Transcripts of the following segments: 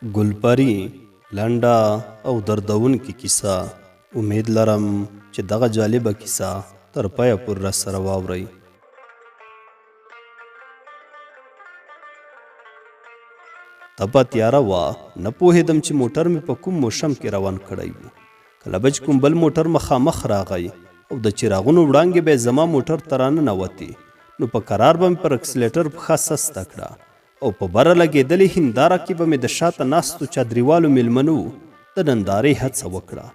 ګلپری لنډه او دردونکې کیسه. امید لرم چې دغه جالبه کیسه تر پایه پورې راسره واورئ. تپه تیاره وه، نه پوهېدم چې موټر مې په کوم موشم کې روان کړی و. کله به چې کوم بل موټر مخامخ راغی او د چراغونو وړانګې به یې زما موټر ته راننوتې، نو په قرار به مې پر اکسلیټر پښه سسته کړه او په بره لګېدلې هنداره کې به مې د شاته ناستو چادريوالو میلمنو د نندارې هڅه وکړه.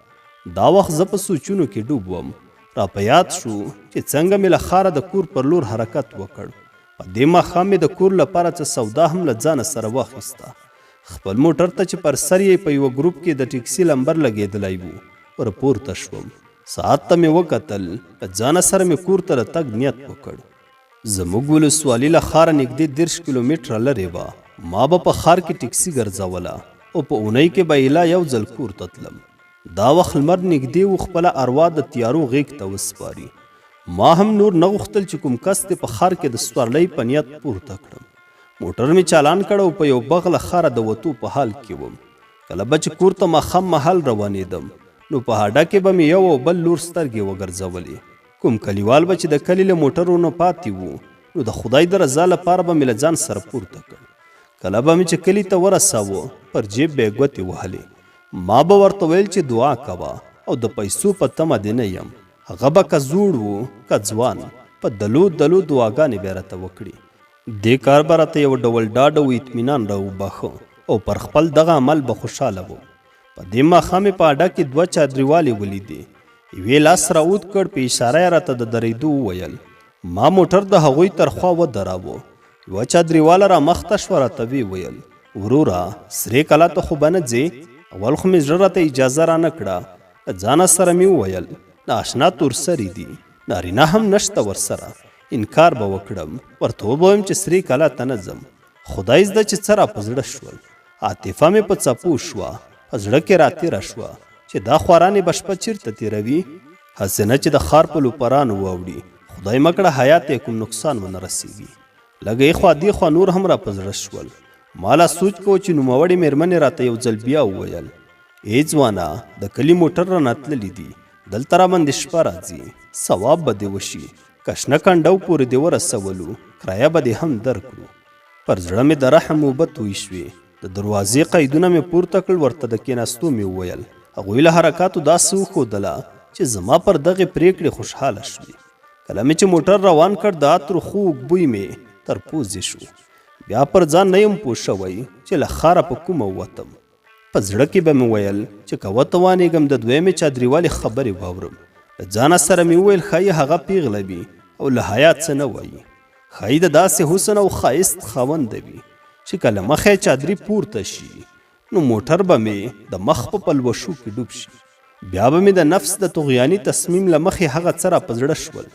دا وخت زه په سوچونو کې ډوب وم. را په یاد شو چې څنګه مې له ښاره د کور پر لور حرکت وکړ. په دې ماښام مې د کور لپاره څه سودا هم له ځانه سره واخیسته. خپل موټر ته چې پر سر یې په یوه ګروپ کې د ټیکسي لمبر لګېدلی و، ور پورته شوم. ساعت ته مې وکتل، له ځانه سره مې کور ته د تګ نیت وکړ. زموږ ولسوالي له ښاره نږدې 30 کیلومتره لرې وه. ما به په ښار کې ټیکسي ګرځوله او په اونۍ کې به ایله یو ځل کور ته تلم. دا وخت لمر نږدې و، خپله اروا د تیارو غیږ ته وسپاري. ما هم نور نه غوښتل چې کوم کس دې په ښار کې د سوارلۍ په نیت پورته کړم. موټر مې چالان کړ او په یو بغ له ښاره د وتو په حال کې وم. کله به چې کور ته ماښام مهال روانېدم، نو په هډه کې به مې یو او بل لور سترګې وګرځولې. کوم کلیوال به چې د کلي له موټرونو پاتې وو، نو د خدای د رضا لپاره به مې له ځان سره پورته کړ. کله به مې چې کلي ته ورساوه، پر جیب به یې ګوتې وهلې. ما به ورته ویل چې دعا کوه او د پیسو په تمه دې نه یم. هغه به که زوړ و که ځوان، په دلو دلو دعاګانې به یې راته وکړي. دې کار به راته یو ډول ډاډ او اطمینان راوباښه او پر خپل دغه عمل به خوشحاله وم. په دې ماښام مې په اډه کې 2 چادريوالې ولیدې. یوې لاس راوت کړ، په اشاره یې راته د درېدو وویل. ما موټر د هغوی تر خوا ودراوه. یوه چادريواله را مخته شوه، راته ویې ویل: وروره، سرې کلا ته خو به نه ځې؟ اول خو مې زړه راته اجازه را نه کړه. له ځانه سره مې وویل: ناشنا تورسري دي، نارینه هم نشته ورسره. انکار به وکړم، ورته وبویم چې سرې کلا ته نه ځم. خدای زده چې څه را په زړه شول. عاطفه مې په څپو شوه، په زړه کې راتېره شوه چې دا خوارانې به شپه چېرته تېروي. هسې نه چې د ښار په لوپرانو واوړي. خدای مه کړه حیات یې کوم نقصان ونه رسېږي. لږه ایخوا دیخوا نور هم را په زړه شول. ما لا سوچ کوه چې نوموړې مېرمنې راته یو ځل بیا وویل: ای ځوانه، د کلي موټر رانه تللی دي، دلته راباندې شپه راځي، ثواب به دې وشي. که شنه کنډو پورې دې ورسولو، کرایه به دې هم درکړو. پر زړه مې د رحم اوبه توی شوې. د دروازې قیدونه مې پورته کړل، ورته د کېناستو مې وویل. هغوی له حرکاتو داسې وښودله چې زما پر دغې پرېکړې خوشحاله شوې. کله مې چې موټر روان کړ، د عطرو خوږ بوی مې تر پوزې شو. بیا پر ځان نه یم پوه شوی چې له ښاره په کومه ووتم. په زړه کې به مې ویل چې که وتوانېږم د دویمې چادريوالې خبرې واورم. له ځانه سره مې وویل: ښایي هغه پیغله وي او له حیا څه نه وایي. ښایي د داسې حسن او ښایست خاونده وي چې کله مخه چادري پورته شي، نو موټر به مې د مخ په پلوشو کې ډوب شي. بیا به مې د نفس د طغیاني تصمیم له مخې هغه څه را په زړه شول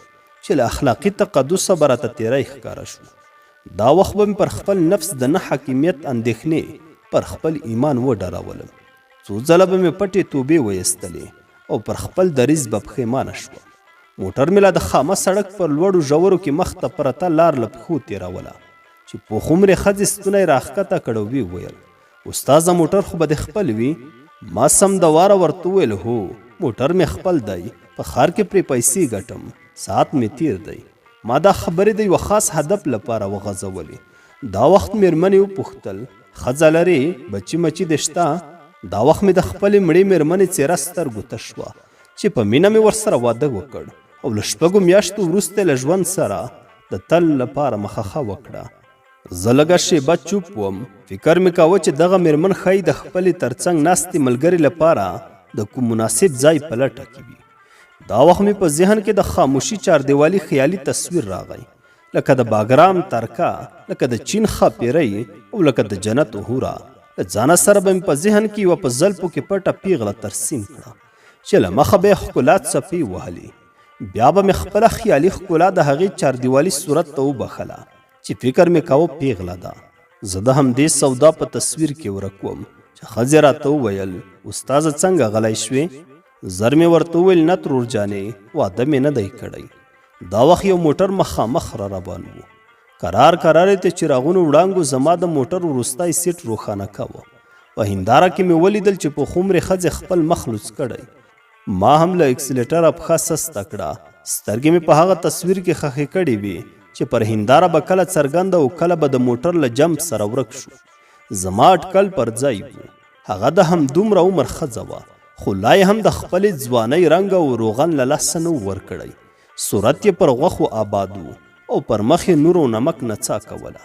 چې له اخلاقي تقدسه به راته تېری ښکاره شو. دا وخت به مې پر خپل نفس د نه حاکمیت اندېښنې پر خپل ایمان وډارولم. څو ځله به مې پټې توبې ویستلې او پر خپل دریځ به پښیمانه شوه. موټر مې لا د خامه سړک پر لوړو ژورو کې مخ ته پرته لار له پښو تېروله چې پوخ عمرې ښځې ستونی راښکته کړ او ویې ویل: استاذه، موټر خو به دې خپل وي؟ ما سم د واره ورته وویل: هو، موټر مې خپل دی، په ښار کې پرې پیسې ګټم، ساعت مې تیر دی. ما دا خبرې د یوه خاص هدف لپاره وغځولې. دا وخت مېرمنې وپوښتل: ښځه لرې؟ بچي مچي دې شته؟ دا وخت مې د خپلې مړې مېرمنې څېره سترګو ته شوه چې په مینه مې ورسره واده وکړ او له 6 میاشتو وروسته له ژوند سره د تل لپاره مخه وکړه. زه لږه شېبه چوپ وم. فکر مې کاوه چې دغه مېرمن ښایي د خپلې ترڅنګ ناستې ملګرې لپاره د کوم مناسب ځای په لټه کې وي. دا وخت مې په ذهن کې د خاموشي چاردیوالي خیالي تصویر راغی، لکه د باګرام ترکه، لکه د چین ښاپیرۍ او لکه د جنت حوره. له ځانه سره به مې په ذهن کې یوه په زلفو کې پټه پیغله ترسیم کړه چې له مخه به یې ښکلا څپې وهلې. بیا به مې خپله خیالي ښکلا د هغې چاردیوالي صورت ته وبخله چې فکر مې کاوه پیغله ده. زه د همدې سودا په تصویر کې ورک وم چې ښځې راته وویل: استاذه، څنګه غلی شوې؟ زر مې ورته وویل: نه ترور جانې، واده مې نه دی کړی. دا وخت یو موټر مخامخ را روان و. کرار کرار ته چراغونو وړانګو زما د موټر وروستی سیټ روښانه کاوه. په هنداره کې مې ولیدل چې په خمرې ښځې خپل مخ لوڅ کړی. ما هم له اکسلیټره پښه سسته کړه. سترګې مې په هغه تصویر کې خښې کړې وې چې پر هنداره به کله څرګنده او کله به د موټر له جمپ سره ورک شو. زما اټکل پر ځای و. هغه د همدومره عمر ښځه وه، خو لا یې هم د خپلې ځوانۍ رنګ او روغن له لاسه نه و ورکړی. صورت یې پر غوښو آباد و او پر مخ یې نور او نمک نڅا کوله.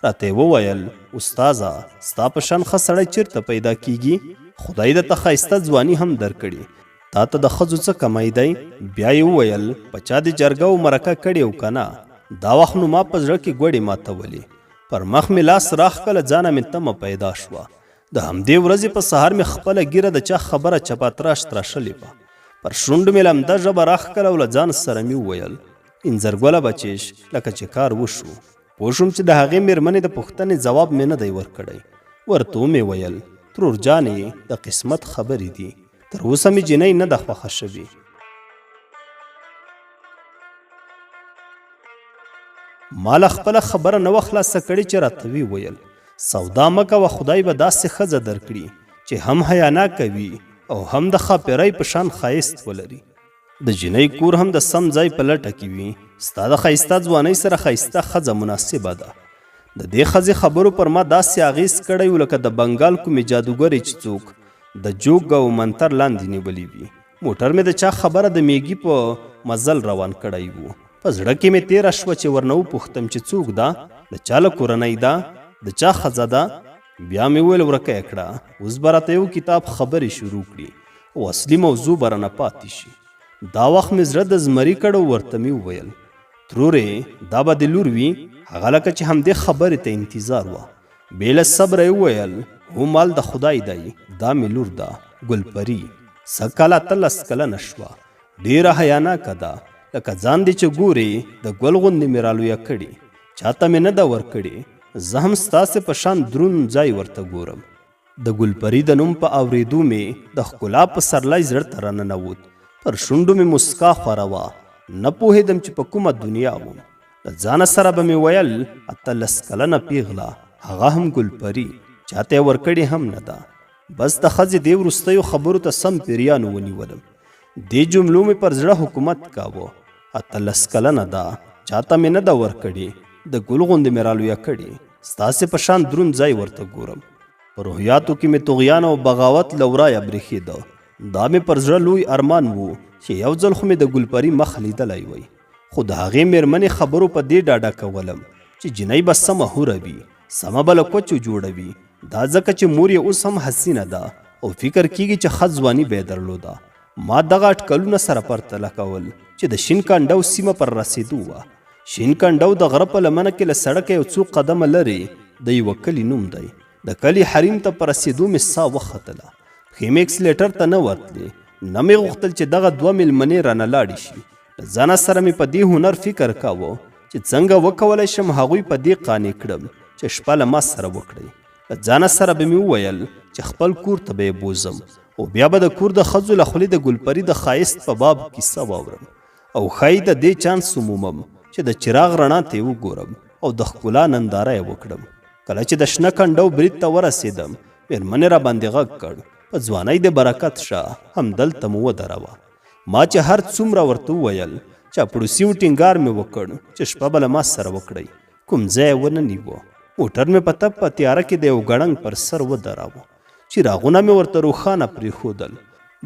راته یې وویل استاذه ستا په شان ښه سړی چېرته پیدا کیږي؟ خدای درته ښایسته ځواني هم درکړي، تا ته د ښځو څه کمی دی؟ بیا یې وویل په چا دې جرګه او مرکه کړې او که نه؟ دا وخت نو ما په زړه کې ګوډې ماتولې. پر مخ مې لاس راښکله ځانه مې تمه پیدا شوه. د همدې ورځې په سهار مې خپله ږیره د چا خبره چپاتراش تراشلې وه. پر شونډو مې لمده ژبه راښکله او له ځان سره مې وویل انځرګله بچیش لکه چې کار وشو. پوه شوم چې د هغې مېرمنې د پوښتنې ځواب مې نه دی ورکړی. ورته ومې ویل ترور جانې د قسمت خبرې دي، تر اوسه مې جینۍ نه ده خوښه شوې. ما له خپله خبره نه وه خلاصه کړې چې راته ویې ویل سودا مه کوه، خدای به داسې ښځه درکړي چې هم حیا ناکه وي او هم د ښاپیرۍ په شان ښایست ولري. د جینۍ کور هم د سم ځای په لټه کې وي. ستا د ښایسته ځوانۍ سره ښایسته ښځه مناسبه ده. د دې ښځې خبرو پر ما داسې اغېز کړی و لکه د بنګال کومې جادوګرې چې څوک د جوګ او منتر لاندې نیولي وي. موټر مې د چا خبره د میږي په مزل روان کړی و. په زړه کې مې تېره شوه چې ورنه وپوښتم چې څوک ده، د چا له کورنۍ ده، د چا ښځه ده؟ بیا مې وویل ورکه یې کړه، اوس به راته یو کتاب خبرې شروع کړي او اصلي موضوع به رانه پاتې شي. دا وخت مې زړه د زمري کړ او ورته مې وویل ترورې دا به د لور وي؟ هغه لکه چې همدې خبرې ته انتظار وه. بې له صبره یې وویل هو مال د خدای دی، دا مې لور ده ګلپري. څه کاله 13 کلنه شوه، ډېره حیاناکه ده، لکه ځان دې چې ګورې د ګل غوندې مې رالویه کړې. چاته مې نه ده ورکړې، زه هم ستاسې په شان دروند ځای ورته ګورم. د ګلپري د نوم په اورېدو مې د ښکلا په سرلی زړه ته راننوت. پر شونډو مې مسکا خوره وه. نه پوهېدم چې په کومه دنیا وم. له ځانه سره به مې ویل 18 کلنه پیغله، هغه هم ګلپري، چاته یې ورکړې هم نه ده. بس د ښځې دې وروستیو خبرو ته سم پیریانو ونیولم. دې جملو مې پر زړه حکومت کاوه. 18 کلنه ده، چاته مې نه ده ورکړې، د ګل غوندې مې رالویه کړې، ستاسې په شان دروند ځای ورته ګورم. په روحیاتو کې مې طغیان او بغاوت له ورایه برېښېده. دا مې پر زړه لوی ارمان و چې یو ځل خو مې د ګلپري مخ لیدلی وی. خو د هغې مېرمنې خبرو په دې ډاډه کولم چې جینۍ به سمه هوره وي، سمه به له کوچو جوړه وي. دا ځکه چې مور یې اوس هم حسینه ده او فکر کیږي چې ښه ځواني به یې درلوده. ما دغه اټکلونه سره پرتله کول چې د شین کنډو سیمه پر رسېدو وه. شین کنډو د غره په لمنه کې له سړکه یو څو قدمه لرې د یوه کلي نوم دی. د کلي حریم ته په رسېدو مې ساه وختله. پښې مې اکسلیټر ته نه ورتلې. نه مې غوښتل چې دغه 2 مېلمنې رانه لاړې شي. له ځانه سره مې په دې هنر فکر کاوه چې څنګه وکولی شم هغوی په دې قانع کړم چې شپه له ما سره وکړئ. له ځانه سره به مې وویل چې خپل کور ته به یې بوزم او بیا به د کور د ښځو له خولې د ګلپري د ښایست په باب کیسه واورم او ښایي د دې چانس ومومم چې د چراغ رڼا ته یې وګورم او د ښکلا ننداره یې وکړم. کله چې د شنه کنډو برید ته ورسېدم، مېرمنې را باندې غږ کړ په ځوانۍ د برکت شه، همدلته مو ودروه. ما چې هر څومره ورته وویل چاپړوسي ټینګار مې وکړ چې شپه به له ما سره وکړئ. کوم ځای ونه نیوه. موټر مې په تپ په تیاره کې د یو ګړنګ پر سر ودراوه. چراغونه مې ورته روښانه پرېښودل.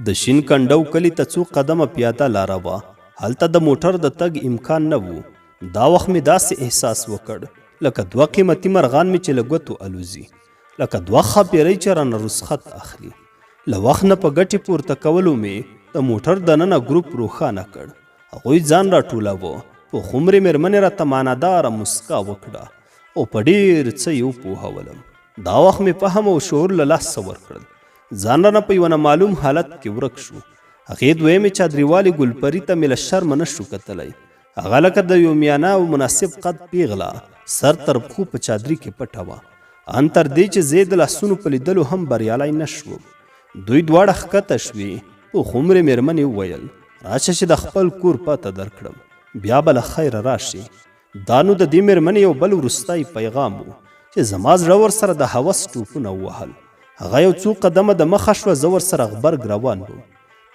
د شین کنډو کلي ته څو قدمه پیاده لاره وه. هلته د موټر د تګ امکان نه و. دا وخت مې داسې احساس وکړ لکه 2 قیمتي مرغان مې چې له ګوتو الوزي، لکه 2 ښاپیرۍ چې رانه رسخت اخلي. له وخت نه په ګټې پورته کولو مې د موټر دننه ګروپ روښانه کړ. هغوی ځان راټولاوه. په خمرې مېرمنې راته معناداره مسکا وکړه او په ډېر څه یې وپوهولم. دا وخت مې فهم او شعور له لاسه ورکړل. ځان رانه په یوه نامعلوم حالت کې ورک شو. هغې دویمې چادرېوالې ګلپري ته مې له شرمه نه شو کتلی. هغه لکه د یو میانه او مناسب قد پیغله سر تر پښو په چادري کې پټه وه. ان تر دې چې زه د لاسونو په لیدلو هم بریالی نه شوم. دوی دواړه ښکته شوې. په خمرې مېرمنې وویل راشه چې د خپل کور پته درکړم، بیا به له خیره راشي. دا نو د دې مېرمنې یو بل وروستی پیغام و چې زما زړه ورسره د هوس ټوپونه ووهل. هغه یو څو قدمه د مخه شوه، زه ورسره غبرګ روان وم.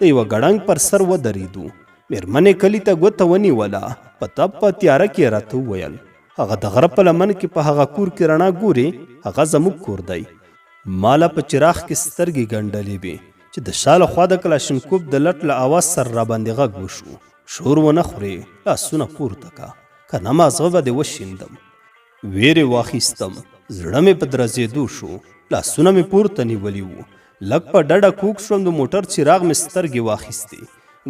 د یوه ګړنګ پر سر ودرېدو. مېرمنې کلي ته ګوته ونیوله. په تپ په تیاره کې یې راته وویل هغه د غره په لمن کې په هغه کور کې رڼا ګورې، هغه زموږ کور دی. ماله په چراغ کې سترګې ګنډلې وې چې د شا له خوا د کلاشینکوف د لټ له اواز سره راباندې غږ وشو. شور ونه خورې، لاسونه پورته کا، که نه مازغه به دې وشیندم. ویرې واخیستم، زړه مې په درزېدو شو، لاسونه مې پورته نیولي وو. لږ په ډډه کوږ شوم، د موټر چراغ مې سترګې واخیستې.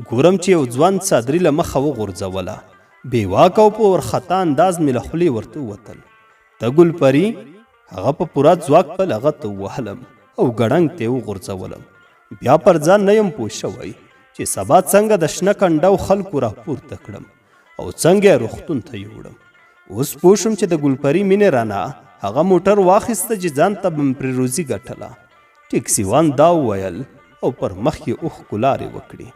ګورم چې یو ځوان څادري له مخه وغورځوله. بې واکه او په ورخطا انداز مې له خولې ورته ووتل ته ګلپري. هغه په پوره ځواک په لغت ووهلم او ګړنګ ته یې وغورځولم. بیا پر ځان نه یم پوه شوی چې سبا څنګه د شنه کنډو خلکو راپورته کړم او څنګه یې روغتون ته یوړم. اوس پوه شوم چې د ګلپري مینې رانه هغه موټر واخیسته چې ځان ته به مې پرې روزي ګټله. ټیکسیوان دا وویل او پر مخ یې اوښکو لارې وکړې.